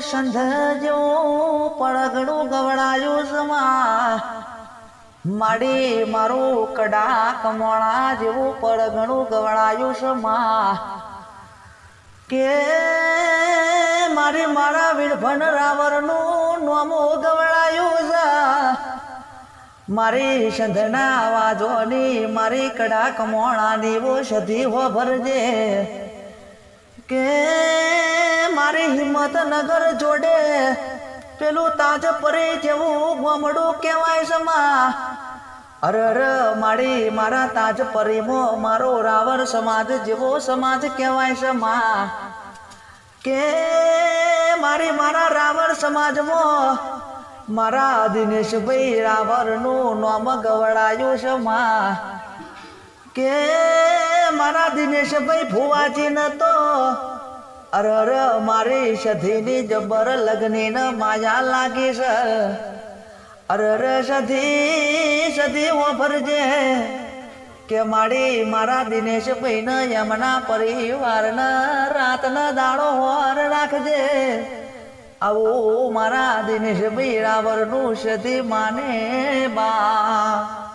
સંધ જેવું પડગડું ગવડાયું સમા માડી મારું કડાક મોણા જેવું પડગણું ગવડાયું સમા કે મારી મારા વિડભન રાવરનું નોમો ગવડાયું છે મારી સંધના વાજોની મારી કડાક મોણાની વો સધી હો ભરજે કે મારી હિંમતનગર જોડે પેલું તાજ પરી જેવું ગોમડું કહેવાય સમા અરર મારી મારા તાજ પરીમાં મારો રાવર સમાજ જેવો સમાજ કહેવાય સમા કે મારી મારા રાવર સમાજમાં મારા દિનેશભાઈ રાવરનું નામ ગવડાયું સમા કે મારા દિનેશભાઈ ભુવાજી નતો અરર મારી સધીની જબર લગ્ની ન માયા લાગી છે અરર સધી વાપરજે કે મારી મારા દિનેશભાઈ ને યમના પરિવાર ને રાત ન દાડો હોર રાખજે આવું મારા દિનેશભાઈ રાવરનું સધી માને બા